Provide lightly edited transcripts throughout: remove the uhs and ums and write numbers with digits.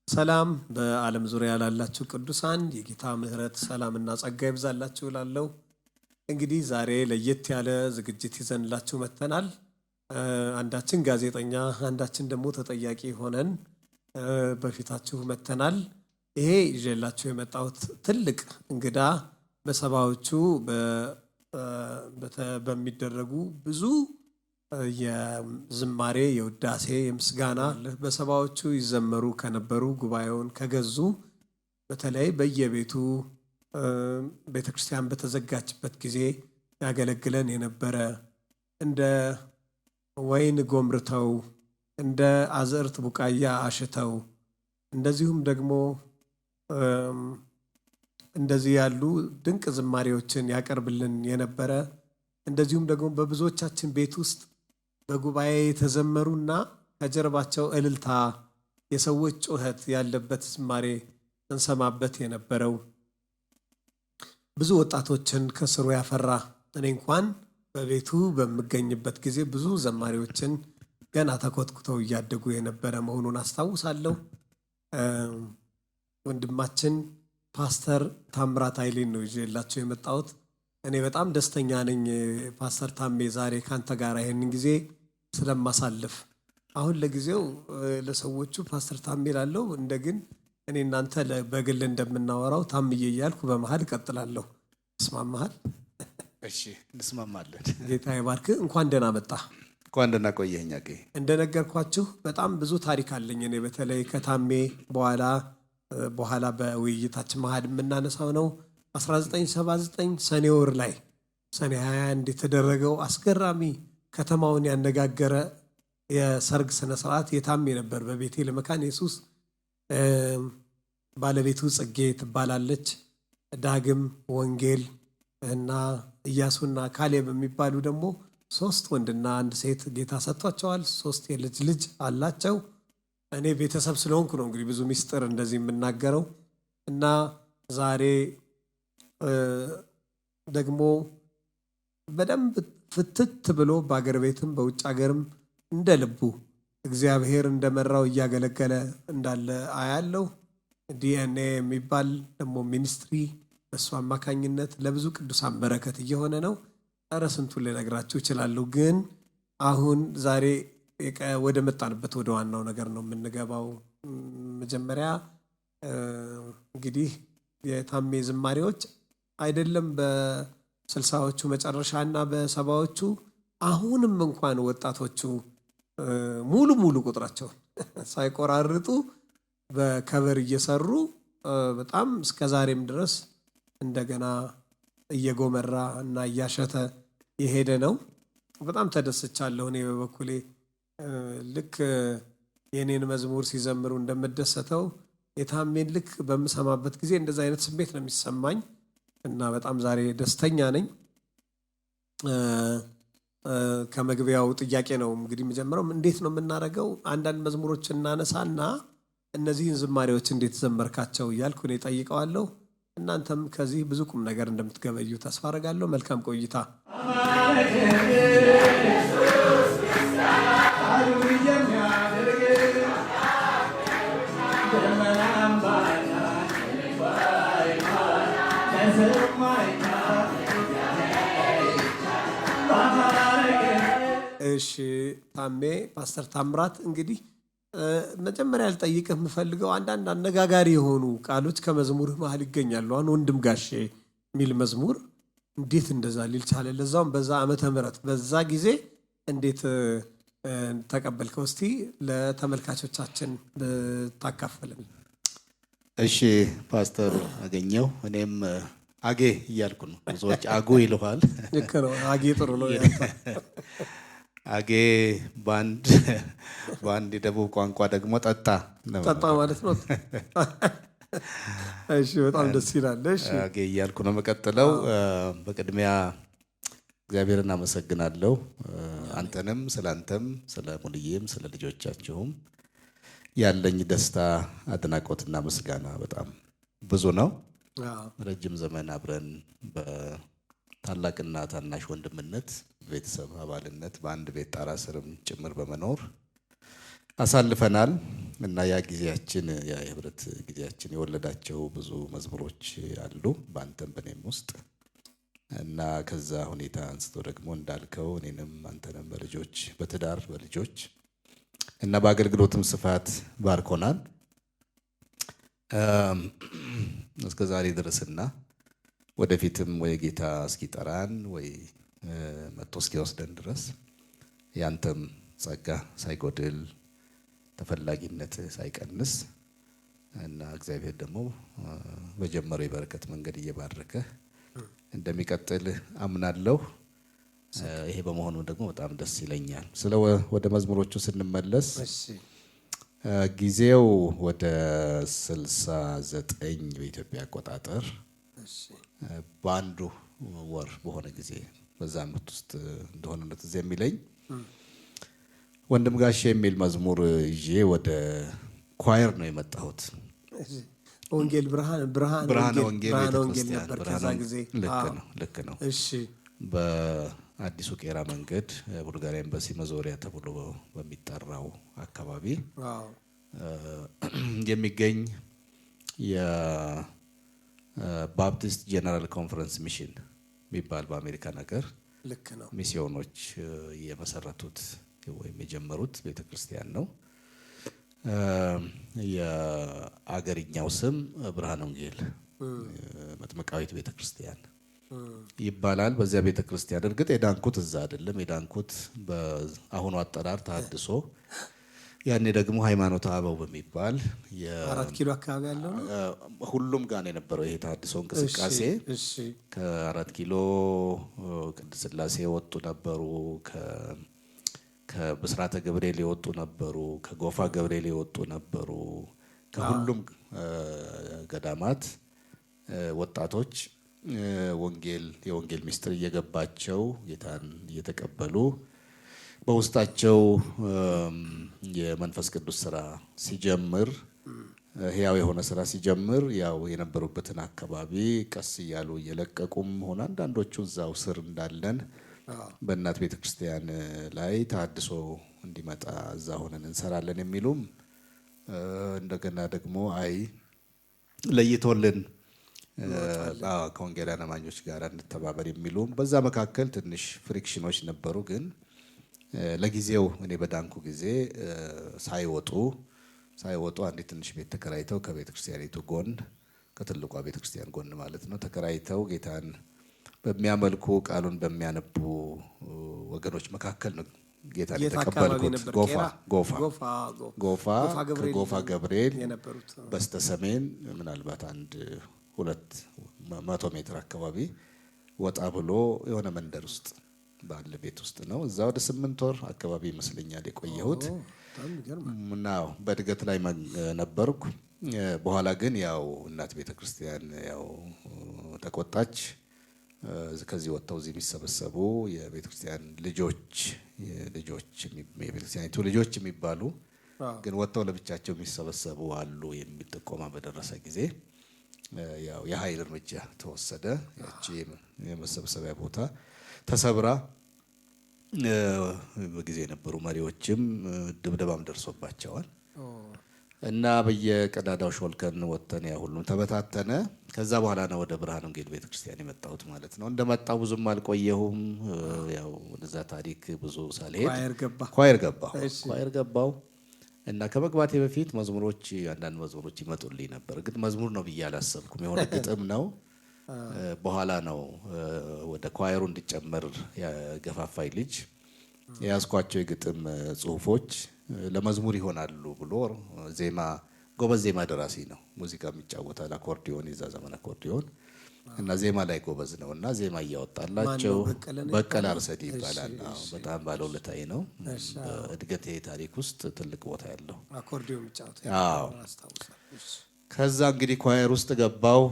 ሰላም በዓለም ዙሪያ ላላችሁ ቅዱሳን የጌታ ምሕረት ሰላምና ጸጋ ይብዛላችሁ እላለሁ። እንግዲህ ዛሬ ለየት ያለ ዝግጅት ይዘንላችሁ መጥተናል። አንዳችን ጋዜጠኛ አንዳችን ደግሞ ተጠያቂ ሆነን በፊታችሁ መጥተናል። ይሄ ይዤላችሁ የመጣሁት ትልቅ እንግዳ በሰባዎቹ በሚደረጉ ብዙ የዝማሬ የውዳሴ የምስጋና በሰባዎቹ ይዘመሩ ከነበሩ ጉባኤውን ከገዙ በተለይ በየቤቱ ቤተክርስቲያን በተዘጋችበት ጊዜ ያገለግለን የነበረ እንደ ወይን ጎምርተው እንደ አዝርት ቡቃያ አሽተው እንደዚሁም ደግሞ እንደዚህ ያሉ ድንቅ ዝማሬዎችን ያቀርብልን የነበረ እንደዚሁም ደግሞ በብዙዎቻችን ቤት ውስጥ በጉባኤ የተዘመሩና ከጀርባቸው እልልታ የሰዎች ጩኸት ያለበት ዝማሬ እንሰማበት የነበረው ብዙ ወጣቶችን ከስሩ ያፈራ እኔ እንኳን በቤቱ በምገኝበት ጊዜ ብዙ ዘማሪዎችን ገና ተኮትኩተው እያደጉ የነበረ መሆኑን አስታውሳለሁ። ወንድማችን ፓስተር ታምራት ኃይሌን ነው ይዤላቸው የመጣሁት። እኔ በጣም ደስተኛ ነኝ ፓስተር ታሜ ዛሬ ካንተ ጋር ይሄንን ጊዜ ስለማሳልፍ። አሁን ለጊዜው ለሰዎቹ ፓስተር ታሜ ላለው እንደግን እኔ እናንተ በግል እንደምናወራው ታምዬ እያልኩ በመሃል እቀጥላለሁ። እስማማሃል? እሺ እንስማማለን። ጌታ ይባርክ። እንኳን ደህና መጣ። እንኳን ደህና ቆየኸኝ። እንደነገርኳችሁ በጣም ብዙ ታሪክ አለኝ። እኔ በተለይ ከታሜ በኋላ በውይይታችን መሃል የምናነሳው ነው 1979 ሰኔ ወር ላይ ሰኔ 21 የተደረገው አስገራሚ ከተማውን ያነጋገረ የሰርግ ስነ ስርዓት የታሜ ነበር በቤቴል መካነ ኢየሱስ። ባለቤቱ ጽጌ ትባላለች። ዳግም ወንጌል እና ኢያሱና ካሌብ የሚባሉ ደግሞ 3 ወንድና 1 ሴት ጌታ ሰጥቷቸዋል። 3 የልጅ ልጅ አላቸው። እኔ ቤተሰብ ስለሆንኩ ነው እንግዲህ ብዙ ሚስጥር እንደዚህ የምናገረው እና ዛሬ ደግሞ በደንብ ፍትት ብሎ በአገር ቤትም በውጭ ሀገርም እንደ ልቡ እግዚአብሔር እንደመራው እያገለገለ እንዳለ አያለው። ዲኤንኤ የሚባል ደግሞ ሚኒስትሪ በእሱ አማካኝነት ለብዙ ቅዱሳን በረከት እየሆነ ነው። ኧረ ስንቱን ልነግራችሁ እችላለሁ። ግን አሁን ዛሬ ወደ መጣንበት ወደ ዋናው ነገር ነው የምንገባው። መጀመሪያ እንግዲህ የታሜ ዝማሬዎች አይደለም በ60ዎቹ መጨረሻና በ70ዎቹ አሁንም እንኳን ወጣቶቹ ሙሉ ቁጥራቸው ሳይቆራርጡ በከበር እየሰሩ በጣም እስከዛሬም ድረስ እንደገና እየጎመራ እና እያሸተ የሄደ ነው። በጣም ተደስቻለሁ። እኔ በበኩሌ ልክ የኔን መዝሙር ሲዘምሩ እንደምደሰተው የታሜን ልክ በምሰማበት ጊዜ እንደዛ አይነት ስሜት ነው የሚሰማኝ እና በጣም ዛሬ ደስተኛ ነኝ። ከመግቢያው ጥያቄ ነው እንግዲህ የምጀምረው። እንዴት ነው የምናደርገው? አንዳንድ መዝሙሮች እናነሳና እነዚህን ዝማሬዎች እንዴት ዘመርካቸው እያልኩ እኔ ጠይቀዋለሁ። እናንተም ከዚህ ብዙ ቁም ነገር እንደምትገበዩ ተስፋ አደርጋለሁ። መልካም ቆይታ። እሺ ታሜ፣ ፓስተር ታምራት እንግዲህ መጀመሪያ ልጠይቅህ የምፈልገው አንዳንድ አነጋጋሪ የሆኑ ቃሎች ከመዝሙርህ መሀል ይገኛሉ። አሁን ወንድም ጋሼ የሚል መዝሙር እንዴት እንደዛ ሊል ቻለ? ለዛውም በዛ ዓመተ ምህረት በዛ ጊዜ እንዴት ተቀበልከው? እስቲ ለተመልካቾቻችን ታካፍልን። እሺ ፓስተር አገኘው፣ እኔም አጌ እያልኩ ነው። ብዙዎች አጉ ይልኋል። ልክ ነው። አጌ ጥሩ ነው። አጌ በአንድ የደቡብ ቋንቋ ደግሞ ጠጣ ጠጣ ማለት ነው። እሺ በጣም ደስ ይላል። እሺ አጌ እያልኩ ነው የምቀጥለው። በቅድሚያ እግዚአብሔርን አመሰግናለሁ። አንተንም ስላንተም ስለ ሙልዬም ስለ ልጆቻችሁም ያለኝ ደስታ አድናቆትና ምስጋና በጣም ብዙ ነው። ረጅም ዘመን አብረን በታላቅና ታናሽ ወንድምነት ቤተሰብ አባልነት በአንድ ቤት ጣራ ስርም ጭምር በመኖር አሳልፈናል እና ያ ጊዜያችን ያ የህብረት ጊዜያችን የወለዳቸው ብዙ መዝሙሮች አሉ በአንተም በኔም ውስጥ እና ከዛ ሁኔታ አንስቶ ደግሞ እንዳልከው እኔንም አንተንም በልጆች በትዳር በልጆች እና በአገልግሎትም ስፋት ባርኮናል እስከ ዛሬ ድረስና ወደፊትም ወይ ጌታ እስኪጠራን ወይ መጥቶ እስኪወስደን ድረስ ያንተም ጸጋ ሳይጎድል ተፈላጊነት ሳይቀንስ እና እግዚአብሔር ደግሞ በጀመረው የበረከት መንገድ እየባረከ እንደሚቀጥል አምናለሁ። ይሄ በመሆኑ ደግሞ በጣም ደስ ይለኛል። ስለ ወደ መዝሙሮቹ ስንመለስ ጊዜው ወደ 69 በኢትዮጵያ አቆጣጠር በአንዱ ወር በሆነ ጊዜ በዛ ዓመት ውስጥ እንደሆነ ነው ትዝ የሚለኝ ወንድም ጋሼ የሚል መዝሙር ይዤ ወደ ኳየር ነው የመጣሁት። ወንጌል ብርሃን ወንጌል ነበር ከዛ ጊዜ። ልክ ነው። እሺ በአዲሱ ቄራ መንገድ ቡልጋሪያ ኤምባሲ መዞሪያ ተብሎ በሚጠራው አካባቢ የሚገኝ የባፕቲስት ጄነራል ኮንፈረንስ ሚሽን የሚባል በአሜሪካን ሀገር ልክ ነው ሚስዮኖች የመሰረቱት ወይም የጀመሩት ቤተክርስቲያን ነው። የአገርኛው ስም ብርሃን ወንጌል መጥምቃዊት ቤተክርስቲያን ይባላል። በዚያ ቤተክርስቲያን እርግጥ የዳንኩት እዛ አይደለም። የዳንኩት በአሁኑ አጠራር ተሐድሶ፣ ያኔ ደግሞ ሃይማኖተ አበው በሚባል 4 ኪሎ አካባቢ ያለው ነው። ሁሉም ጋር ነው የነበረው ይሄ ተሐድሶ እንቅስቃሴ። ከ4 ኪሎ ቅድስት ሥላሴ የወጡ ነበሩ፣ ከብስራተ ገብርኤል የወጡ ነበሩ፣ ከጎፋ ገብርኤል የወጡ ነበሩ። ከሁሉም ገዳማት ወጣቶች የወንጌል ምስጢር እየገባቸው ጌታን እየተቀበሉ በውስጣቸው የመንፈስ ቅዱስ ስራ ሲጀምር ህያው የሆነ ስራ ሲጀምር ያው የነበሩበትን አካባቢ ቀስ እያሉ እየለቀቁም ሆነ አንዳንዶቹ እዛው ስር እንዳለን በእናት ቤተክርስቲያን ላይ ተሐድሶ እንዲመጣ እዛ ሆነን እንሰራለን የሚሉም እንደገና ደግሞ አይ ለይቶልን ከወንጌላውያን አማኞች ጋር እንተባበር የሚሉም በዛ መካከል ትንሽ ፍሪክሽኖች ነበሩ። ግን ለጊዜው እኔ በዳንኩ ጊዜ ሳይወጡ አንዲት ትንሽ ቤት ተከራይተው ከቤተክርስቲያኒቱ ጎን ከትልቋ ቤተክርስቲያን ጎን ማለት ነው ተከራይተው ጌታን በሚያመልኩ ቃሉን በሚያነቡ ወገኖች መካከል ነው ጌታን የተቀበልኩት። ጎፋ ከጎፋ ገብርኤል በስተሰሜን ምናልባት 200 ሜትር አካባቢ ወጣ ብሎ የሆነ መንደር ውስጥ ባለ ቤት ውስጥ ነው። እዛ ወደ 8 ወር አካባቢ ይመስለኛል የቆየሁት እና በእድገት ላይ ነበርኩ። በኋላ ግን ያው እናት ቤተክርስቲያን ያው ተቆጣች። ከዚህ ወጥተው እዚህ የሚሰበሰቡ የቤተክርስቲያን የቤተክርስቲያኒቱ ልጆች የሚባሉ ግን ወጥተው ለብቻቸው የሚሰበሰቡ አሉ የሚል ጥቆማ በደረሰ ጊዜ ያው የኃይል እርምጃ ተወሰደ። ያቺ የመሰብሰቢያ ቦታ ተሰብራ በጊዜ የነበሩ መሪዎችም ድብደባም ደርሶባቸዋል እና በየቀዳዳው ሾልከን ወጥተን ያ ሁሉም ተበታተነ። ከዛ በኋላ ነው ወደ ብርሃን ወንጌል ቤተክርስቲያን የመጣሁት ማለት ነው። እንደመጣሁ ብዙም አልቆየሁም። ያው ወደዛ ታሪክ ብዙ ሳልሄድ ኳየር ገባሁ እና ከመግባቴ በፊት አንዳንድ መዝሙሮች ይመጡልኝ ነበር። ግን መዝሙር ነው ብዬ አላሰብኩም። የሆነ ግጥም ነው። በኋላ ነው ወደ ኳየሩ እንዲጨመር ያገፋፋይ ልጅ የያዝኳቸው የግጥም ጽሁፎች ለመዝሙር ይሆናሉ ብሎ ጎበዝ ዜማ ደራሲ ነው። ሙዚቃ የሚጫወታል፣ አኮርዲዮን፣ የዛ ዘመን አኮርዲዮን እና ዜማ ላይ ጎበዝ ነው እና ዜማ እያወጣላቸው በቀለ አርሰዲ ይባላል። በጣም ባለውለታዬ ነው። በእድገቴ ታሪክ ውስጥ ትልቅ ቦታ ያለው አኮርዲዮን የሚጫወት ከዛ እንግዲህ ኳየር ውስጥ ገባው።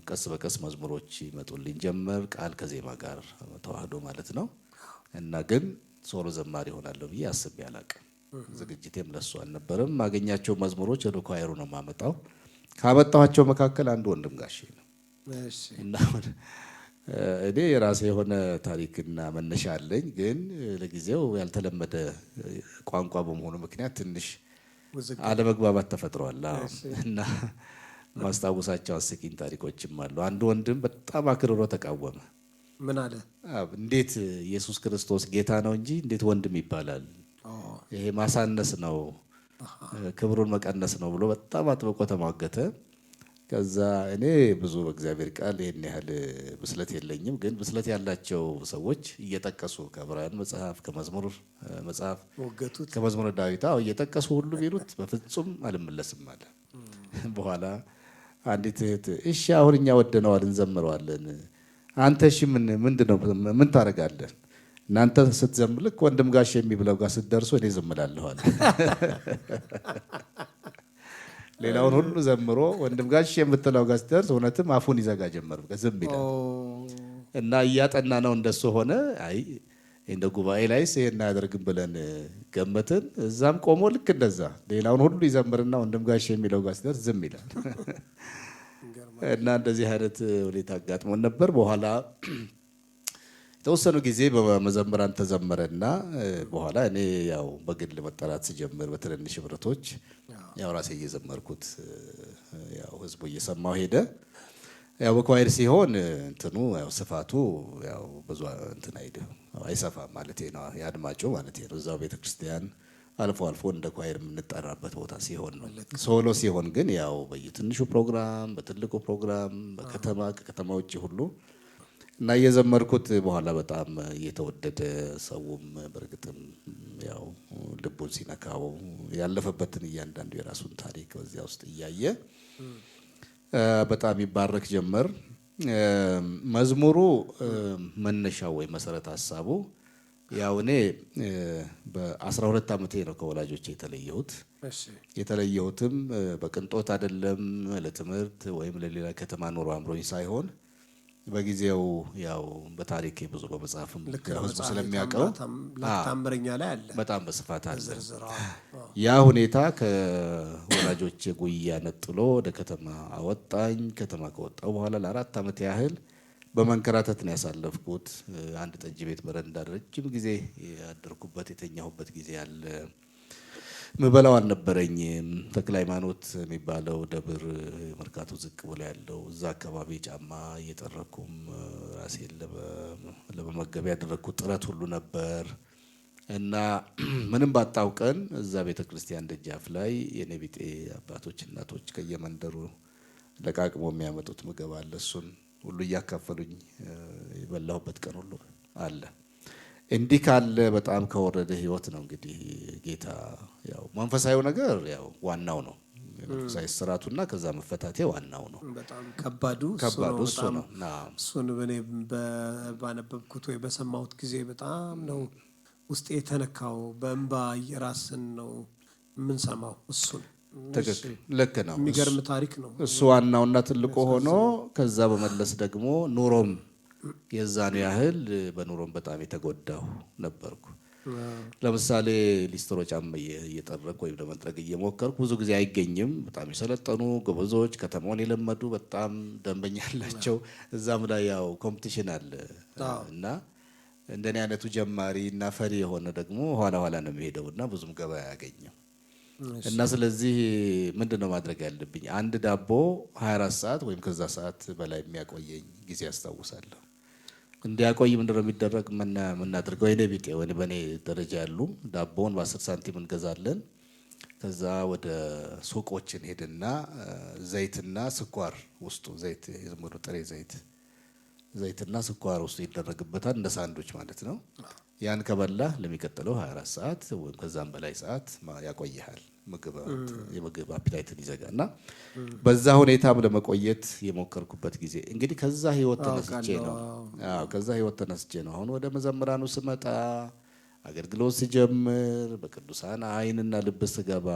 ቀስ በቀስ መዝሙሮች ይመጡልኝ ጀመር፣ ቃል ከዜማ ጋር ተዋህዶ ማለት ነው። እና ግን ሶሎ ዘማሪ ሆናለሁ ብዬ አስቤ አላቅም። ዝግጅቴም ለሱ አልነበረም። ማገኛቸው መዝሙሮች ወደ ኳየሩ ነው የማመጣው። ካመጣኋቸው መካከል አንዱ ወንድም ጋሼ ነው። እና እኔ የራሴ የሆነ ታሪክና መነሻ አለኝ። ግን ለጊዜው ያልተለመደ ቋንቋ በመሆኑ ምክንያት ትንሽ አለመግባባት ተፈጥሯል። እና ማስታወሳቸው አስቂኝ ታሪኮችም አሉ። አንዱ ወንድም በጣም አክርሮ ተቃወመ። ምን አለ? እንዴት ኢየሱስ ክርስቶስ ጌታ ነው እንጂ እንዴት ወንድም ይባላል? ይሄ ማሳነስ ነው፣ ክብሩን መቀነስ ነው ብሎ በጣም አጥብቆ ተሟገተ። ከዛ እኔ ብዙ በእግዚአብሔር ቃል ይሄን ያህል ብስለት የለኝም። ግን ብስለት ያላቸው ሰዎች እየጠቀሱ ከዕብራውያን መጽሐፍ፣ ከመዝሙር መጽሐፍ፣ ከመዝሙረ ዳዊት እየጠቀሱ ሁሉ ቢሉት በፍጹም አልመለስም አለ። በኋላ አንዲት እህት እሺ አሁን እኛ ወደነዋል እንዘምረዋለን፣ አንተ እሺ ምንድነው ምን ታደርጋለህ? እናንተ ስትዘምር ልክ ወንድም ጋሼ የሚብለው ጋር ስትደርሱ እኔ ዘምላለኋል። ሌላውን ሁሉ ዘምሮ ወንድም ጋሼ የምትለው ጋር ስትደርስ እውነትም አፉን ይዘጋ ጀመር፣ ዝም ይላል። እና እያጠና ነው እንደሱ ሆነ። አይ እንደ ጉባኤ ላይስ ይሄን አያደርግም ብለን ገመትን። እዛም ቆሞ ልክ እንደዛ ሌላውን ሁሉ ይዘምርና ወንድም ጋሼ የሚለው ጋር ሲደርስ ዝም ይላል። እና እንደዚህ አይነት ሁኔታ አጋጥሞን ነበር። በኋላ የተወሰኑ ጊዜ በመዘምራን ተዘመረና በኋላ እኔ ያው በግል መጠራት ስጀምር በትንንሽ ህብረቶች ያው ራሴ እየዘመርኩት ያው ህዝቡ እየሰማው ሄደ። ያው በኳየር ሲሆን እንትኑ ያው ስፋቱ ያው ብዙ እንትን አይሰፋም ማለት ነው፣ ያድማጩ ማለት ነው። እዛው ቤተክርስቲያን አልፎ አልፎ እንደ ኳየር የምንጠራበት ቦታ ሲሆን ነው። ሶሎ ሲሆን ግን ያው በየትንሹ ፕሮግራም፣ በትልቁ ፕሮግራም፣ በከተማ ከከተማ ውጭ ሁሉ እና እየዘመርኩት በኋላ በጣም እየተወደደ ሰውም በእርግጥም ያው ልቡን ሲነካው ያለፈበትን እያንዳንዱ የራሱን ታሪክ በዚያ ውስጥ እያየ በጣም ይባረክ ጀመር። መዝሙሩ መነሻው ወይ መሰረት ሀሳቡ ያው እኔ በ12 ዓመቴ ነው ከወላጆቼ የተለየሁትም በቅንጦት አይደለም፣ ለትምህርት ወይም ለሌላ ከተማ ኑሮ አምሮኝ ሳይሆን በጊዜው ያው በታሪክ ብዙ በመጽሐፍም ህዝቡ ስለሚያውቀው ታምረኛ ላይ አለ፣ በጣም በስፋት አለ። ያ ሁኔታ ከወላጆቼ ጉያ ነጥሎ ወደ ከተማ አወጣኝ። ከተማ ከወጣው በኋላ ለ4 ዓመት ያህል በመንከራተት ነው ያሳለፍኩት። አንድ ጠጅ ቤት በረንዳ ረጅም ጊዜ ያደርኩበት የተኛሁበት ጊዜ አለ። ምበላው አልነበረኝም። ተክለ ሃይማኖት የሚባለው ደብር መርካቶ ዝቅ ብሎ ያለው እዛ አካባቢ ጫማ እየጠረኩም ራሴን ለመመገብ ያደረግኩት ጥረት ሁሉ ነበር እና ምንም ባጣው ቀን እዛ ቤተክርስቲያን ደጃፍ ላይ የኔ ቢጤ አባቶች እናቶች ከየመንደሩ ለቃቅሞ የሚያመጡት ምግብ አለ። እሱን ሁሉ እያካፈሉኝ የበላሁበት ቀን ሁሉ አለ። እንዲህ ካለ በጣም ከወረደ ህይወት ነው እንግዲህ ጌታ ያው መንፈሳዊ ነገር ያው ዋናው ነው። መንፈሳዊ ስራቱና ከዛ መፈታቴ ዋናው ነው። በጣም ከባዱ እሱ ነው። እሱን በኔ ባነበብኩት ወይ በሰማሁት ጊዜ በጣም ነው ውስጤ የተነካው። በእንባ የራስን ነው የምንሰማው። እሱን ትክክል ልክ ነው። የሚገርም ታሪክ ነው እሱ ዋናውና ትልቁ ሆኖ ከዛ በመለስ ደግሞ ኑሮም የዛኑ ያህል በኑሮም በጣም የተጎዳሁ ነበርኩ። ለምሳሌ ሊስትሮ ጫማ እየጠረኩ ወይም ለመጥረግ እየሞከርኩ ብዙ ጊዜ አይገኝም። በጣም የሰለጠኑ ጎበዞች ከተማውን የለመዱ በጣም ደንበኛ ያላቸው እዛም ላይ ያው ኮምፒቲሽን አለ እና እንደኔ አይነቱ ጀማሪ እና ፈሪ የሆነ ደግሞ ኋላ ኋላ ነው የሚሄደውና ብዙም ገበያ አያገኝም። እና ስለዚህ ምንድነው ማድረግ ያለብኝ? አንድ ዳቦ 24 ሰዓት ወይም ከዛ ሰዓት በላይ የሚያቆየኝ ጊዜ አስታውሳለሁ። እንዲያቆይ ምንድነው የሚደረግ? ምናደርገው የኔ ቢጤ ወይ በኔ ደረጃ ያሉ ዳቦውን በ10 ሳንቲም እንገዛለን። ከዛ ወደ ሱቆችን ሄድና ዘይትና ስኳር ውስጡ ዘይት የዘመኑ ጥሬ ዘይትና ስኳር ውስጡ ይደረግበታል እንደ ሳንዱች ማለት ነው። ያን ከበላ ለሚቀጥለው 24 ሰዓት ወይም ከዛም በላይ ሰዓት ያቆይሃል። የምግብ አፒታይትን ይዘጋና በዛ ሁኔታም ለመቆየት የሞከርኩበት ጊዜ እንግዲህ ከዛ ህይወት ተነስቼ ነው። አሁን ወደ መዘምራኑ ስመጣ አገልግሎት ሲጀምር በቅዱሳን ዓይንና ልብ ስገባ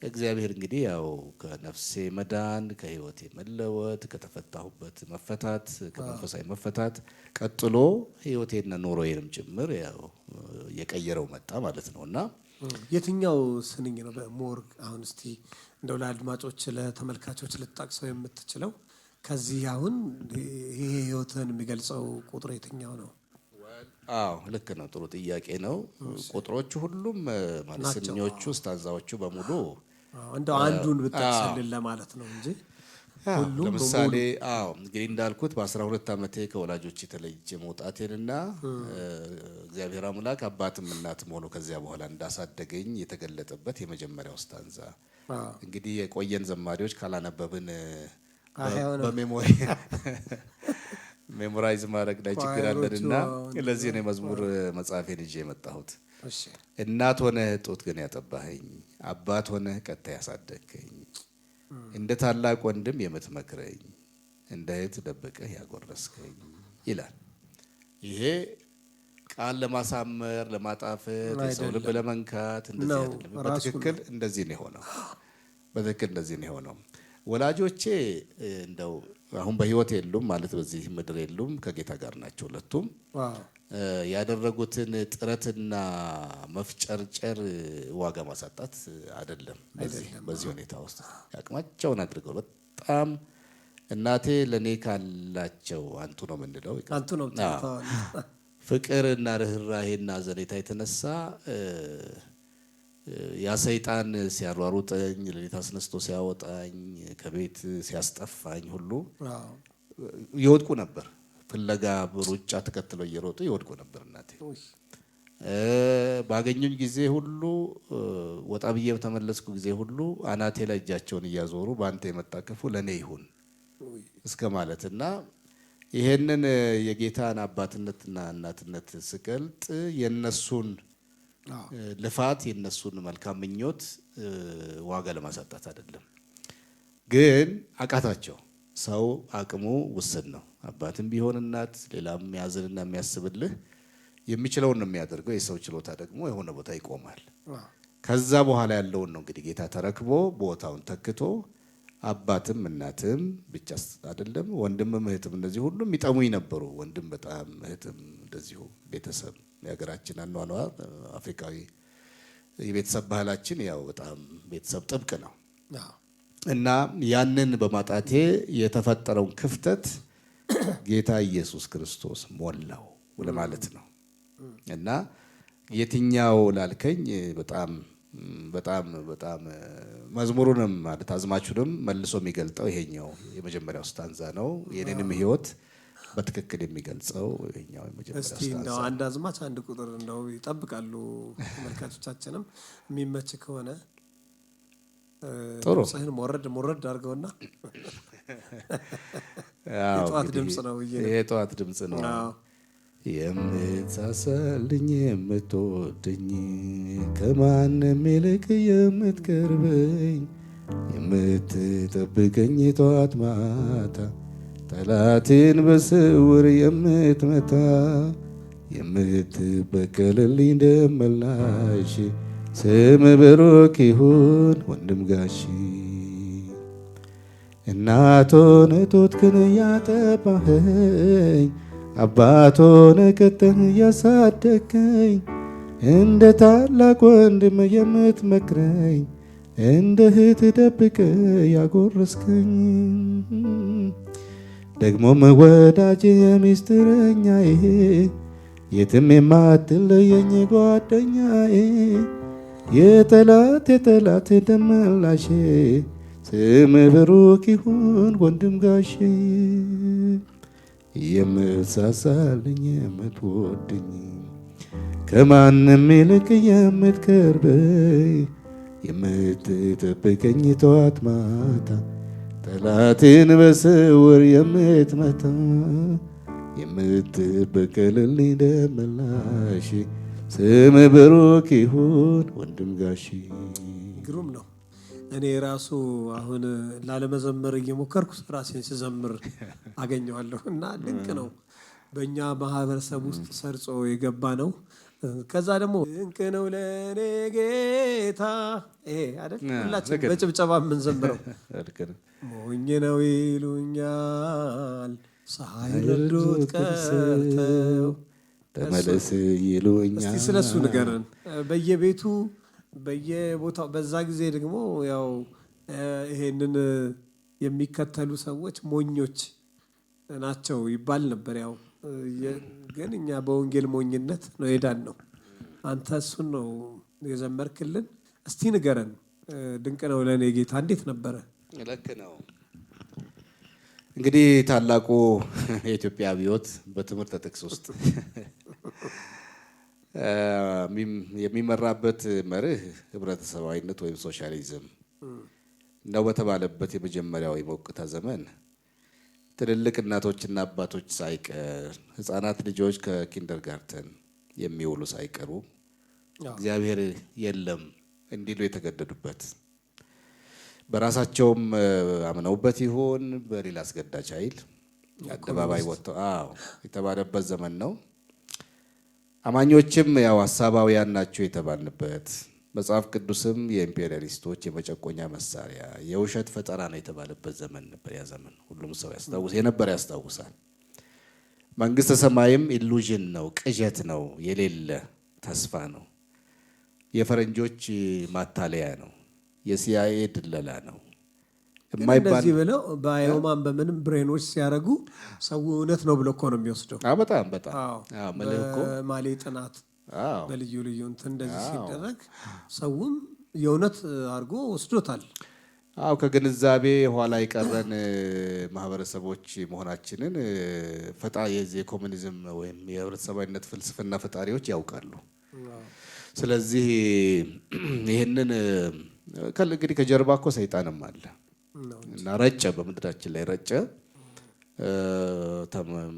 እግዚአብሔር እንግዲህ ያው ከነፍሴ መዳን ከሕይወቴ መለወጥ ከተፈታሁበት መፈታት ከመንፈሳዊ መፈታት ቀጥሎ ሕይወቴና ኑሮዬንም ጭምር ያው የቀየረው መጣ ማለት ነውና የትኛው ስንኝ ነው በሞር አሁን እስቲ እንደው ለአድማጮች ለተመልካቾች ልትጠቅሰው የምትችለው ከዚህ አሁን ይሄ ሕይወትን የሚገልጸው ቁጥር የትኛው ነው? አዎ ልክ ነው። ጥሩ ጥያቄ ነው። ቁጥሮቹ ሁሉም ማለት ስንኞቹ ስታንዛዎቹ በሙሉ እንደው አንዱን ብትጠቅስልን ለማለት ነው እንጂ ሁሉም ለምሳሌ እንግዲህ እንዳልኩት በ12 ዓመቴ ከወላጆች የተለይቼ መውጣቴንና እግዚአብሔር አምላክ አባትም እናትም ሆኖ ከዚያ በኋላ እንዳሳደገኝ የተገለጠበት የመጀመሪያው ስታንዛ እንግዲህ የቆየን ዘማሪዎች ካላነበብን በሜሞሪ ሜሞራይዝ ማድረግ ላይ ችግር አለንና ለዚህ ነው የመዝሙር መጽሐፌን ይዤ የመጣሁት። እናት ሆነህ ጡት ግን ያጠባኸኝ፣ አባት ሆነህ ቀጥታ ያሳደግከኝ፣ እንደ ታላቅ ወንድም የምትመክረኝ፣ እንደ እህት ደብቀህ ያጎረስከኝ ይላል። ይሄ ቃል ለማሳመር ለማጣፈጥ የሰው ልብ ለመንካት እንደዚህ አይደለም። በትክክል እንደዚህ ነው የሆነው። በትክክል እንደዚህ ነው የሆነው። ወላጆቼ እንደው አሁን በሕይወት የሉም ማለት በዚህ ምድር የሉም፣ ከጌታ ጋር ናቸው ሁለቱም። ያደረጉትን ጥረትና መፍጨርጨር ዋጋ ማሳጣት አይደለም። በዚህ ሁኔታ ውስጥ ያቅማቸውን አድርገው በጣም እናቴ ለኔ ካላቸው አንቱ ነው የምንለው ፍቅርና ርህራሄና ዘኔታ የተነሳ ያ ሰይጣን ሲያሯሩጠኝ ሌሊት አስነስቶ ሲያወጣኝ ከቤት ሲያስጠፋኝ ሁሉ ይወድቁ ነበር። ፍለጋ ሩጫ ተከትለው እየሮጡ ይወድቁ ነበር። እናቴ ባገኙኝ ጊዜ ሁሉ ወጣ ብዬ በተመለስኩ ጊዜ ሁሉ አናቴ ላይ እጃቸውን እያዞሩ በአንተ የመጣ ክፉ ለኔ ይሁን እስከ ማለትና ይሄንን የጌታን አባትነትና እናትነት ስገልጥ የነሱን ልፋት የነሱን መልካም ምኞት ዋጋ ለማሳጣት አይደለም። ግን አቃታቸው። ሰው አቅሙ ውስን ነው። አባትም ቢሆን እናት ሌላም የሚያዝንና የሚያስብልህ የሚችለውን ነው የሚያደርገው። የሰው ችሎታ ደግሞ የሆነ ቦታ ይቆማል። ከዛ በኋላ ያለውን ነው እንግዲህ ጌታ ተረክቦ ቦታውን ተክቶ አባትም እናትም ብቻ አይደለም ወንድምም እህትም እንደዚህ ሁሉም ይጠሙኝ ነበሩ። ወንድም በጣም እህትም እንደዚሁ ቤተሰብ የሀገራችን አኗኗር አፍሪካዊ የቤተሰብ ባህላችን ያው በጣም ቤተሰብ ጥብቅ ነው እና ያንን በማጣቴ የተፈጠረውን ክፍተት ጌታ ኢየሱስ ክርስቶስ ሞላው ለማለት ነው። እና የትኛው ላልከኝ በጣም በጣም በጣም መዝሙሩንም ማለት አዝማቹንም መልሶ የሚገልጠው ይሄኛው የመጀመሪያው ስታንዛ ነው። የኔንም ህይወት በትክክል የሚገልጸው ይሄኛው የመጀመሪያው ስታንዛ። እስቲ እንደው አንድ አዝማች አንድ ቁጥር እንደው ይጠብቃሉ ተመልካቾቻችንም የሚመች ከሆነ ጥሩ ሰህን ሞረድ አድርገውና የጧት ድምጽ ነው የጧት ድምጽ ነው። የምትሳሳልኝ የምትወደኝ ከማንም ይልቅ የምትቀርበኝ የምትጠብቀኝ ጧት ማታ ጠላቴን በስውር የምትመታ የምትበቀልልኝ ደመላሽ ስም ብሩክ ይሁን ወንድም ጋሺ እናት ሆነህ ጡትህን ያጠባኸኝ አባት ሆነህ ቀጥተህ ያሳደግከኝ እንደ ታላቅ ወንድም የምትመክረኝ እንደ እህት ደብቀህ ያጎረስከኝ ደግሞም ወዳጄ ሚስጥረኛዬ የትም የማትለየኝ ጓደኛዬ የጠላት ደመላሼ ስም ብሩክ ይሁን ወንድም ጋሼ የምትሳሳልኝ የምትወደኝ ከማንም ይልቅ የምትቀርበኝ የምትጠብቀኝ ጧት ማታ ጠላቴን በስውር የምትመታ የምትበቀልልኝ ደመላሽ ስም ብሩክ ይሁን ወንድም ጋሺ። ግሩም ነው። እኔ ራሱ አሁን ላለመዘመር እየሞከርኩ ራሴን ስዘምር አገኘዋለሁ እና ድንቅ ነው። በእኛ ማህበረሰብ ውስጥ ሰርጾ የገባ ነው። ከዛ ደግሞ ድንቅ ነው ለእኔ ጌታ ይሄ አይደል ሁላችን በጭብጨባ የምንዘምረው። ሞኝ ነው ይሉኛል ሳይረዱት ቀርተው ተመለስ ይሉኛል። እስቲ ስለሱ ንገረን። በየቤቱ በየቦታው በዛ ጊዜ ደግሞ ያው ይሄንን የሚከተሉ ሰዎች ሞኞች ናቸው ይባል ነበር። ያው ግን እኛ በወንጌል ሞኝነት ነው ሄዳን ነው። አንተ እሱን ነው የዘመርክልን። እስቲ ንገረን። ድንቅ ነው ለእኔ ጌታ እንዴት ነበረ? ልክ ነው። እንግዲህ ታላቁ የኢትዮጵያ አብዮት በትምህርት ጥቅስ ውስጥ የሚመራበት መርህ ህብረተሰባዊነት ወይም ሶሻሊዝም ነው በተባለበት የመጀመሪያው የሞቅታ ዘመን ትልልቅ እናቶችና አባቶች ሳይቀር ህፃናት ልጆች ከኪንደርጋርተን የሚውሉ ሳይቀሩ እግዚአብሔር የለም እንዲሉ የተገደዱበት በራሳቸውም አምነውበት ይሆን በሌላ አስገዳጅ ኃይል አደባባይ ወጥተው የተባለበት ዘመን ነው። አማኞችም ያው ሀሳባውያን ናቸው የተባልንበት፣ መጽሐፍ ቅዱስም የኢምፔሪያሊስቶች የመጨቆኛ መሳሪያ የውሸት ፈጠራ ነው የተባለበት ዘመን ነበር። ያ ዘመን ሁሉም ሰው ያስታውሳል። መንግስተ ሰማይም ኢሉዥን ነው፣ ቅዠት ነው፣ የሌለ ተስፋ ነው፣ የፈረንጆች ማታለያ ነው፣ የሲአይኤ ድለላ ነው የማይባል እንደዚህ ብለው በአይሆማን በምንም ብሬኖች ሲያደርጉ ሰው እውነት ነው ብሎ እኮ ነው የሚወስደው። በጣም በማሌ ጥናት በልዩ ልዩ እንትን እንደዚህ ሲደረግ ሰውም የእውነት አድርጎ ወስዶታል። ከግንዛቤ ኋላ የቀረን ማህበረሰቦች መሆናችንን የኮሙኒዝም ወይም የህብረተሰባዊነት ፍልስፍና ፈጣሪዎች ያውቃሉ። ስለዚህ ይህንን እንግዲህ ከጀርባ እኮ ሰይጣንም አለ እና ረጨ፣ በምድራችን ላይ ረጨ።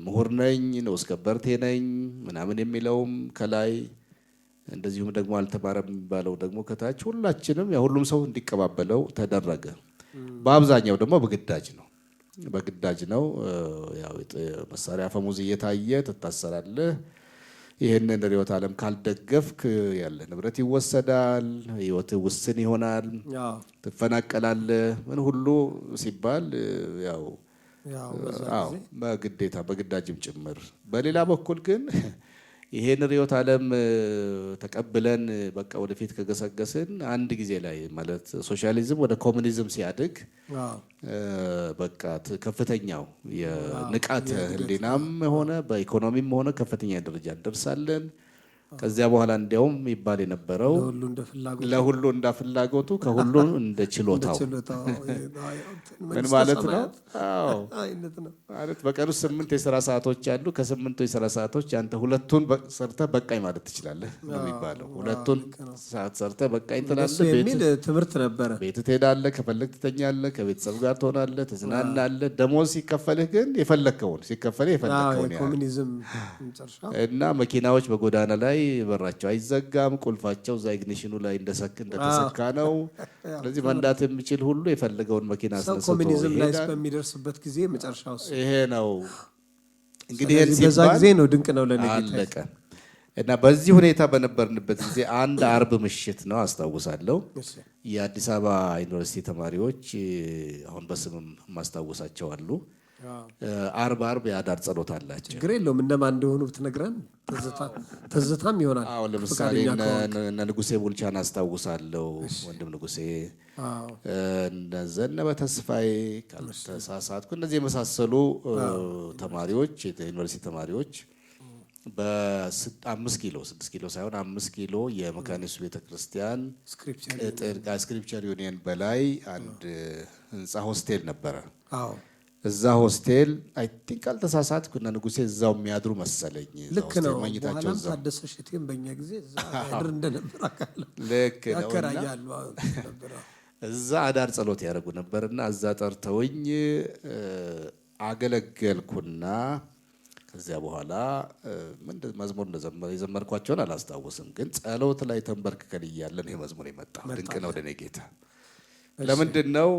ምሁር ነኝ ንዑስ ከበርቴ ነኝ ምናምን የሚለውም ከላይ እንደዚሁም ደግሞ አልተማረም የሚባለው ደግሞ ከታች ሁላችንም ሁሉም ሰው እንዲቀባበለው ተደረገ። በአብዛኛው ደግሞ በግዳጅ ነው። ያው መሳሪያ አፈሙዝ እየታየ ትታሰራለህ። ይህንን ርዕዮተ ዓለም ካልደገፍክ ያለ ንብረት ይወሰዳል፣ ህይወት ውስን ይሆናል፣ ትፈናቀላለህ። ምን ሁሉ ሲባል ያው በግዴታ በግዳጅም ጭምር። በሌላ በኩል ግን ይሄን ርዕዮተ ዓለም ተቀብለን በቃ ወደፊት ከገሰገስን አንድ ጊዜ ላይ ማለት ሶሻሊዝም ወደ ኮሙኒዝም ሲያድግ በቃ ከፍተኛው የንቃተ ህሊናም ሆነ በኢኮኖሚም ሆነ ከፍተኛ ደረጃ እንደርሳለን። ከዚያ በኋላ እንዲያውም ይባል የነበረው ለሁሉ እንደ ፍላጎቱ ከሁሉ እንደ ችሎታው ምን ማለት ነው? ማለት በቀን ውስጥ 8 የሥራ ሰዓቶች አሉ። ከ8 የሥራ ሰዓቶች አንተ 2ቱን ሰርተህ በቃኝ ማለት ትችላለህ ነው የሚባለው። 2ቱን ሰዓት ሰርተህ በቃኝ ትላለህ የሚል ትምህርት ነበረ። ቤት ትሄዳለህ፣ ከፈለግ ትተኛለህ፣ ከቤተሰብ ጋር ትሆናለህ፣ ትዝናናለህ። ደሞዝ ሲከፈልህ ግን የፈለግከውን ኮሙኒዝም እና መኪናዎች በጎዳና ላይ በራቸው አይዘጋም፣ ቁልፋቸው እዛ ኢግኒሽኑ ላይ እንደተሰካ ነው። ስለዚህ መንዳት የሚችል ሁሉ የፈለገውን መኪና አስነስቶ ኮሙኒዝም ላይ በሚደርስበት ጊዜ መጨረሻው ይሄ ነው። እንግዲህ ይሄን ሲባል በዛ ጊዜ ነው ድንቅ ነው ለኔ አለቀ። እና በዚህ ሁኔታ በነበርንበት ጊዜ አንድ አርብ ምሽት ነው አስታውሳለሁ። የአዲስ አበባ ዩኒቨርሲቲ ተማሪዎች አሁን በስምም ማስታወሳቸው አሉ። አርብ የአዳር ጸሎት አላቸው። ችግር የለውም እነማን እንደሆኑ ብትነግረን ትዝታም ይሆናል። ለምሳሌ እነ ንጉሴ ቡልቻን አስታውሳለሁ። ወንድም ንጉሴ፣ እነ ዘነበ ተስፋዬ ካልተሳሳትኩ፣ እነዚህ የመሳሰሉ ተማሪዎች የዩኒቨርሲቲ ተማሪዎች በ5 ኪሎ 6 ኪሎ ሳይሆን 5 ኪሎ የመካነ ኢየሱስ ቤተክርስቲያን ስክሪፕቸር ዩኒየን በላይ አንድ ህንፃ ሆስቴል ነበረ። እዛ ሆስቴል አይ ቲንክ አልተሳሳትኩ እና ንጉሴ እዛው የሚያድሩ መሰለኝ። ልክ ነው። በኋላም ታደሰ ሸቴም በእኛ ጊዜ እዛ ያድር እንደነበር አውቃለሁ። ልክ ነው። ያከራያሉ እዛ አዳር ጸሎት ያደርጉ ነበርና እዛ ጠርተውኝ አገለገልኩና ከዚያ በኋላ መዝሙር የዘመርኳቸውን አላስታውስም፣ ግን ጸሎት ላይ ተንበርክከን እያለን ይሄ መዝሙር የመጣ ድንቅ ነው ለኔ ጌታ። ለምንድን ነው?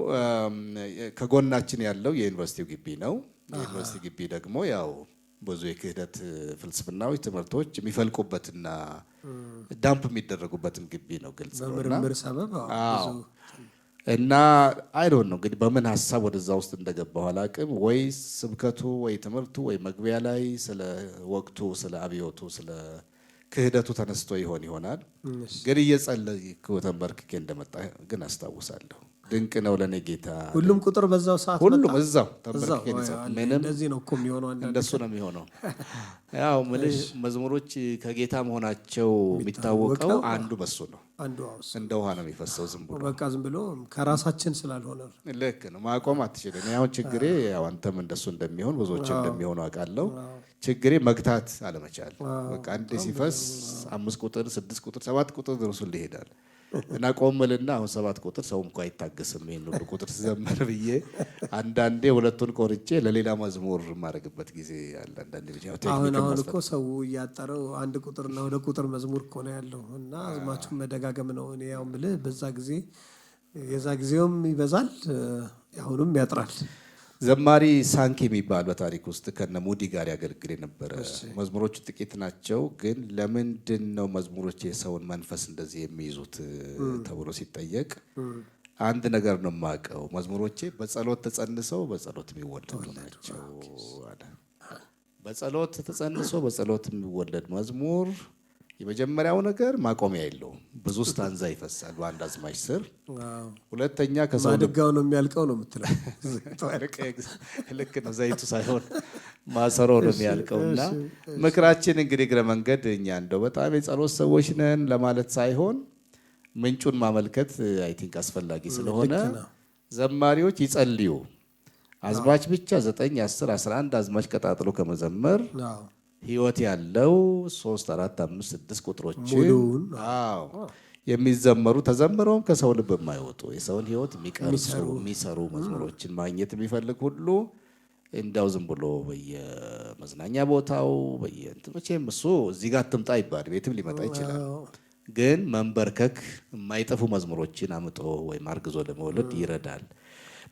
ከጎናችን ያለው የዩኒቨርሲቲው ግቢ ነው። የዩኒቨርሲቲ ግቢ ደግሞ ያው ብዙ የክህደት ፍልስፍናዎች ትምህርቶች የሚፈልቁበትና ዳምፕ የሚደረጉበትም ግቢ ነው። ግልጽ ነው። በምርምር ሰበብ እና አይዶን ነው እንግዲህ በምን ሀሳብ ወደዛ ውስጥ እንደገባው አላውቅም። ወይ ስብከቱ ወይ ትምህርቱ ወይ መግቢያ ላይ ስለ ወቅቱ ስለ አብዮቱ ስለ ክህደቱ ተነስቶ ይሆናል። ግን እየጸለይኩ ተንበርክኬ እንደመጣ ግን አስታውሳለሁ። ድንቅ ነው ለኔ ጌታ። ሁሉም ቁጥር በዛው ሰዓት ሁሉም እዛው ተንበርክኬ ምንም እንደዚህ ነው እኮ የሚሆነው። እንደሱ ነው የሚሆነው። ያው መዝሙሮች ከጌታ መሆናቸው የሚታወቀው አንዱ በሱ ነው። እንደ ውሃ ነው የሚፈሰው። ዝም ብሎ በቃ ዝም ብሎ ከራሳችን ስላልሆነ ልክ ነው። ማቆም አትችልም። ያው ችግሬ ያው አንተም እንደሱ እንደሚሆን ብዙዎች እንደሚሆኑ አውቃለሁ። ችግሬ መግታት አለመቻል። በቃ አንዴ ሲፈስ 5 ቁጥር 6 ቁጥር 7 ቁጥር ድረስ ይሄዳል እና ቆምልና አሁን 7 ቁጥር ሰው እንኳን አይታገስም ይሄን ሁሉ ቁጥር ሲዘመር ብዬ አንዳንዴ ሁለቱን ቆርጬ ለሌላ መዝሙር ማድረግበት ጊዜ አለ። አንዳንዴ አሁን እኮ ሰው እያጠረው 1 ቁጥርና 2 ቁጥር መዝሙር እኮ ነው ያለው እና አዝማቹን መደጋገም ነው። እኔ ያው የምልህ በዛ ጊዜ የዛ ጊዜውም ይበዛል አሁንም ያጥራል። ዘማሪ ሳንኪ የሚባል በታሪክ ውስጥ ከነ ሙዲ ጋር ያገለግል የነበረ መዝሙሮቹ ጥቂት ናቸው። ግን ለምንድን ነው መዝሙሮች የሰውን መንፈስ እንደዚህ የሚይዙት ተብሎ ሲጠየቅ አንድ ነገር ነው የማውቀው፣ መዝሙሮቼ በጸሎት ተጸንሰው በጸሎት የሚወለዱ ናቸው አለ። በጸሎት ተጸንሶ በጸሎት የሚወለድ መዝሙር የመጀመሪያው ነገር ማቆሚያ የለውም። ብዙ ስታንዛ ይፈሳል በአንድ አዝማች ስር። ሁለተኛ ከሰው ማድጋው ነው የሚያልቀው ነው የምትለው። ልክ ነው። ዘይቱ ሳይሆን ማሰሮ ነው የሚያልቀውና ምክራችን እንግዲህ እግረ መንገድ እኛ እንደው በጣም የጸሎት ሰዎች ነን ለማለት ሳይሆን ምንጩን ማመልከት አይ ቲንክ አስፈላጊ ስለሆነ ዘማሪዎች ይጸልዩ። አዝማች ብቻ 9 10 11 አዝማች ቀጣጥሎ ከመዘመር ህይወት ያለው 3 4 5 6 ቁጥሮችን የሚዘመሩ ተዘምረውም ከሰው ልብ የማይወጡ የሰውን ህይወት የሚሰሩ መዝሙሮችን ማግኘት የሚፈልግ ሁሉ እንዳው ዝም ብሎ በየመዝናኛ ቦታው በየእንትኖቼም እሱ እዚህ ጋር አትምጣ ይባል ቤትም ሊመጣ ይችላል። ግን መንበርከክ የማይጠፉ መዝሙሮችን አምጦ ወይም አርግዞ ለመውለድ ይረዳል።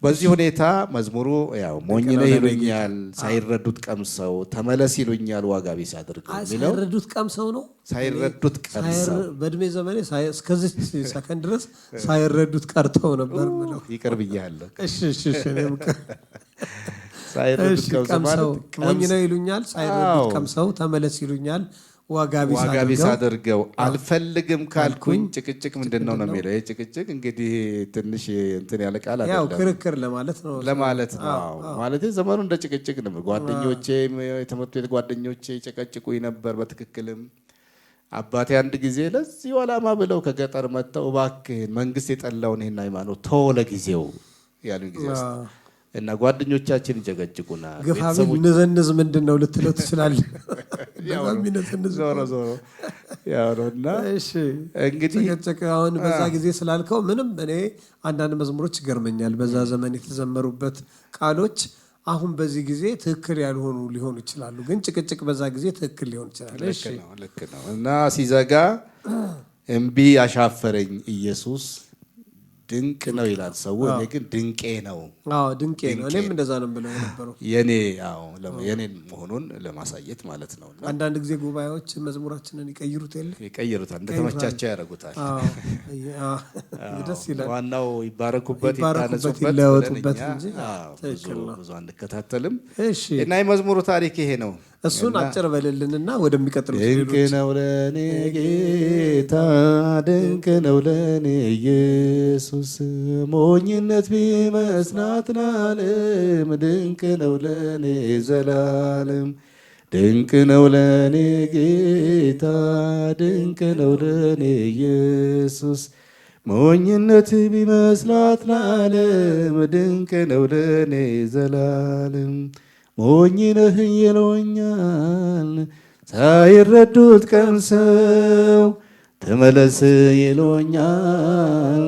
በዚህ ሁኔታ መዝሙሩ ያው ሞኝ ነህ ይሉኛል ሳይረዱት ቀምሰው፣ ተመለስ ይሉኛል ዋጋ ቢስ አድርገው የሚለው ሳይረዱት ቀምሰው ነው። ሳይረዱት ቀምሰው በእድሜ ዘመኔ እስከዚህ ሰከንድ ድረስ ሳይረዱት ቀርተው ነበር ምለው። ይቅር ብያለሁ። እሺ ሳይረዱት ቀምሰው ሞኝ ነህ ይሉኛል ሳይረዱት ቀምሰው፣ ተመለስ ይሉኛል ዋጋ ቢስ አድርገው፣ አልፈልግም ካልኩኝ ጭቅጭቅ ምንድነው ነው የሚለው። ይሄ ጭቅጭቅ እንግዲህ ትንሽ እንትን ያለ ቃል አይደለም፣ ያው ክርክር ለማለት ነው ማለት ዘመኑ እንደ ጭቅጭቅ ነው። ጓደኞቼ የትምህርት ቤት ጓደኞቼ ይጨቀጭቁኝ ነበር። በትክክልም አባቴ አንድ ጊዜ ለዚህ ዓላማ ብለው ከገጠር መጥተው እባክህን መንግስት የጠላውን ይሄን ሃይማኖት ተው ለጊዜው ያሉኝ ጊዜ እና ጓደኞቻችን ይጨቀጭቁናል። ግፋቢል ንዘንዝ ምንድን ነው ልትለው ትችላለህ። ዞሮ ያው ነውና እንግዲህ አሁን በዛ ጊዜ ስላልከው ምንም እኔ አንዳንድ መዝሙሮች ይገርመኛል። በዛ ዘመን የተዘመሩበት ቃሎች አሁን በዚህ ጊዜ ትክክል ያልሆኑ ሊሆኑ ይችላሉ። ግን ጭቅጭቅ በዛ ጊዜ ትክክል ሊሆን ይችላል። ልክ ነው። እና ሲዘጋ እምቢ አሻፈረኝ ኢየሱስ ድንቅ ነው ይላል ሰው። እኔ ግን ድንቄ ነው። ድንቄ ነው። እኔም እንደዛ ነው ብለው የነበረው የኔ መሆኑን ለማሳየት ማለት ነው። አንዳንድ ጊዜ ጉባኤዎች መዝሙራችንን ይቀይሩታል፣ እንደተመቻቸው ያደርጉታል። ደስ ይላል። ዋናው ይባረኩበት፣ ይታነጹበት፣ ይለወጡበት እንጂ ብዙ አንከታተልም። እና የመዝሙሩ ታሪክ ይሄ ነው። እሱን አጭር በልልንና ወደሚቀጥሉት ድንቅ ነው ለኔ ጌታ፣ ድንቅ ነው ለኔ ኢየሱስ፣ ሞኝነት ቢመስላት ለዓለም፣ ድንቅ ነው ለኔ ዘላለም። ድንቅ ነው ለኔ ጌታ፣ ድንቅ ነው ለኔ ኢየሱስ፣ ሞኝነት ቢመስላት ለዓለም፣ ድንቅ ነው ለኔ ዘላለም። ሞኝ ነህ ይሉኛል ሳይረዱት ቀምሰው፣ ተመለስ ይሉኛል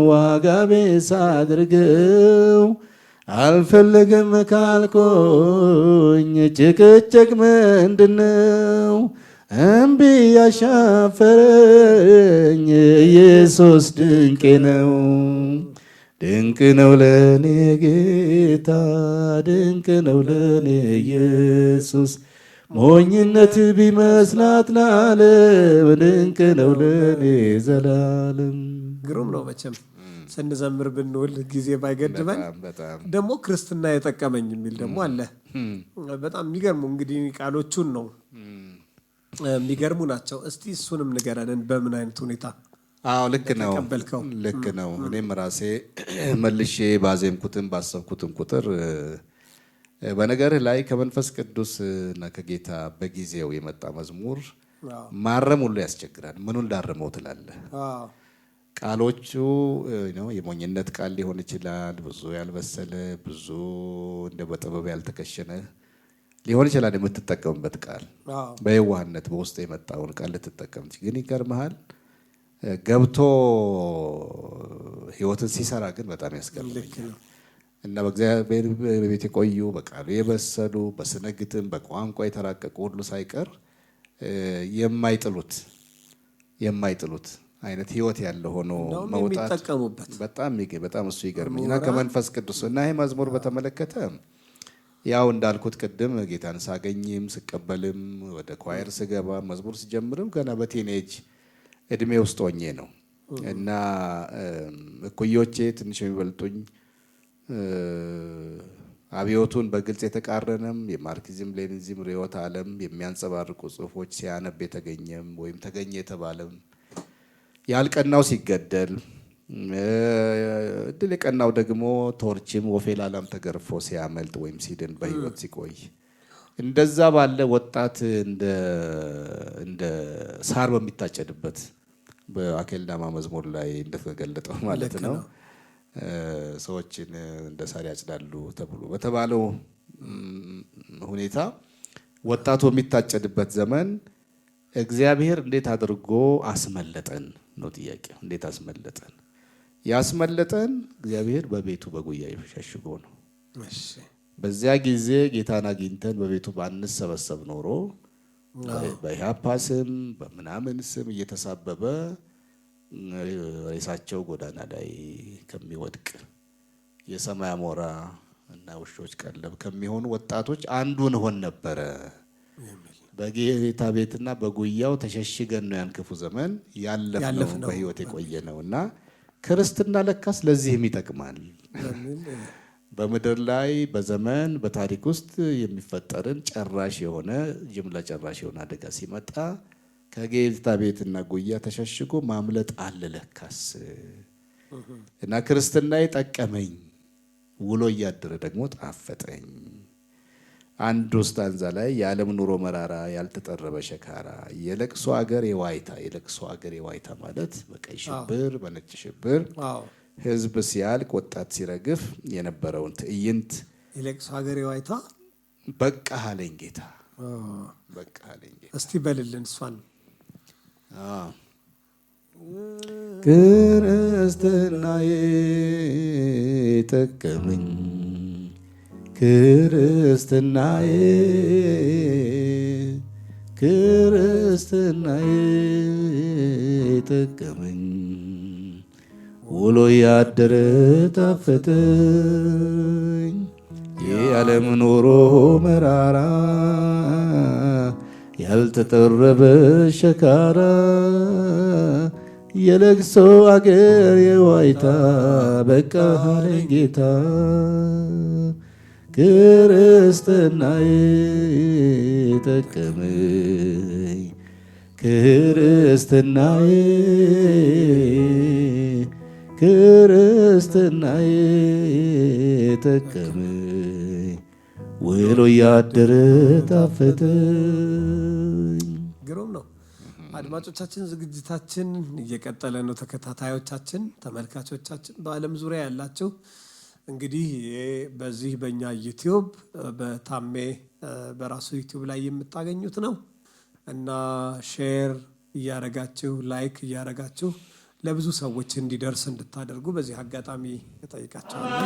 ዋጋ ቢስ አድርገው፣ አልፈልግም ካልኩኝ ጭቅጭቅ ምንድነው? እምቢ ያሻፈረኝ ኢየሱስ ድንቄ ነው። ድንቅ ነው ለኔ ጌታ፣ ድንቅ ነው ለኔ ኢየሱስ፣ ሞኝነት ቢመስላት ለዓለም ድንቅ ነው ለኔ ዘላለም። ግሩም ነው መቼም ስንዘምር ብንውል ጊዜ ባይገድበን። ደግሞ ክርስትና የጠቀመኝ የሚል ደግሞ አለ። በጣም የሚገርሙ እንግዲህ ቃሎቹን ነው የሚገርሙ ናቸው። እስቲ እሱንም ንገረንን በምን አይነት ሁኔታ? አዎ ልክ ነው ልክ ነው። እኔም ራሴ መልሼ ባዜምኩትም ባሰብኩትም ቁጥር በነገርህ ላይ ከመንፈስ ቅዱስ እና ከጌታ በጊዜው የመጣ መዝሙር ማረም ሁሉ ያስቸግራል። ምኑን ላርመው ትላለህ? ቃሎቹ የሞኝነት ቃል ሊሆን ይችላል። ብዙ ያልበሰለ ብዙ እንደ በጥበብ ያልተከሸነ ሊሆን ይችላል የምትጠቀምበት ቃል። በየዋህነት በውስጥ የመጣውን ቃል ልትጠቀም ግን ይገርምሃል ገብቶ ህይወትን ሲሰራ ግን በጣም ያስገርመኛል። እና በእግዚአብሔር ቤት የቆዩ በቃሉ የበሰሉ በስነ ግጥም በቋንቋ የተራቀቁ ሁሉ ሳይቀር የማይጥሉት አይነት ህይወት ያለ ሆኖ መውጣት በጣም እሱ ይገርመኝ እና ከመንፈስ ቅዱስ እና ይሄ መዝሙር በተመለከተ ያው እንዳልኩት ቅድም ጌታን ሳገኝም ስቀበልም ወደ ኳየር ስገባ መዝሙር ሲጀምርም ገና በቲኔጅ እድሜ ውስጥ ሆኜ ነው እና እኩዮቼ ትንሽ የሚበልጡኝ አብዮቱን በግልጽ የተቃረነም የማርክሲዝም ሌኒኒዝም ርዕዮተ ዓለም የሚያንጸባርቁ ጽሁፎች ሲያነብ የተገኘም ወይም ተገኘ የተባለም ያልቀናው ሲገደል እድል የቀናው ደግሞ ቶርችም ወፌላላም ተገርፎ ሲያመልጥ ወይም ሲድን በህይወት ሲቆይ እንደዛ ባለ ወጣት እንደ ሳር በሚታጨድበት በአኬልዳማ መዝሙር ላይ እንደተገለጠው ማለት ነው ሰዎችን እንደ ሳር ያጭዳሉ ተብሎ በተባለው ሁኔታ ወጣቱ በሚታጨድበት ዘመን እግዚአብሔር እንዴት አድርጎ አስመለጠን ነው ጥያቄው። እንዴት አስመለጠን? ያስመለጠን እግዚአብሔር በቤቱ በጉያ ሸሽጎ ነው። በዚያ ጊዜ ጌታን አግኝተን በቤቱ ባንሰበሰብ ኖሮ በኢህአፓ ስም በምናምን ስም እየተሳበበ ሬሳቸው ጎዳና ላይ ከሚወድቅ የሰማይ አሞራ እና ውሾች ቀለብ ከሚሆኑ ወጣቶች አንዱ እንሆን ነበረ። በጌታ ቤትና በጉያው ተሸሽገን ነው ያን ክፉ ዘመን ያለፍነው በህይወት የቆየ ነውና ክርስትና ለካስ ለዚህም ይጠቅማል። በምድር ላይ በዘመን በታሪክ ውስጥ የሚፈጠርን ጨራሽ የሆነ ጅምላ ጨራሽ የሆነ አደጋ ሲመጣ ከጌታ ቤትና ጉያ ተሸሽጎ ማምለጥ አለ ለካስ እና ክርስትና ጠቀመኝ፣ ውሎ እያደረ ደግሞ ጣፈጠኝ። አንድ ስታንዛ ላይ የዓለም ኑሮ መራራ ያልተጠረበ ሸካራ የለቅሶ አገር የዋይታ ማለት በቀይ ሽብር በነጭ ሽብር ህዝብ ሲያልቅ ወጣት ሲረግፍ የነበረውን ትዕይንት የለቅሶ ሀገር የዋይታ በቃ አለኝ ጌታ። እስቲ በልልን እሷን። ክርስትናዬ ጠቀመኝ፣ ክርስትናዬ ጠቀመኝ፣ ውሎ ያደረ ጣፈጠኝ። የዓለም ኑሮ መራራ ያልተጠረበ ሸካራ የለቅሶ አገር የዋይታ በቃ አለኝ ጌታ። ክርስትናዬ ጠቀመኝ፣ ክርስትናዬ ጠቀመኝ፣ ውሎ ያደረ ጣፈጠኝ። ግሩም ነው። አድማጮቻችን ዝግጅታችን እየቀጠለ ነው። ተከታታዮቻችን፣ ተመልካቾቻችን በዓለም ዙሪያ ያላችሁ እንግዲህ በዚህ በእኛ ዩቲዩብ በታሜ በራሱ ዩቲዩብ ላይ የምታገኙት ነው እና ሼር እያረጋችሁ ላይክ እያረጋችሁ ለብዙ ሰዎች እንዲደርስ እንድታደርጉ በዚህ አጋጣሚ እጠይቃቸዋለሁ።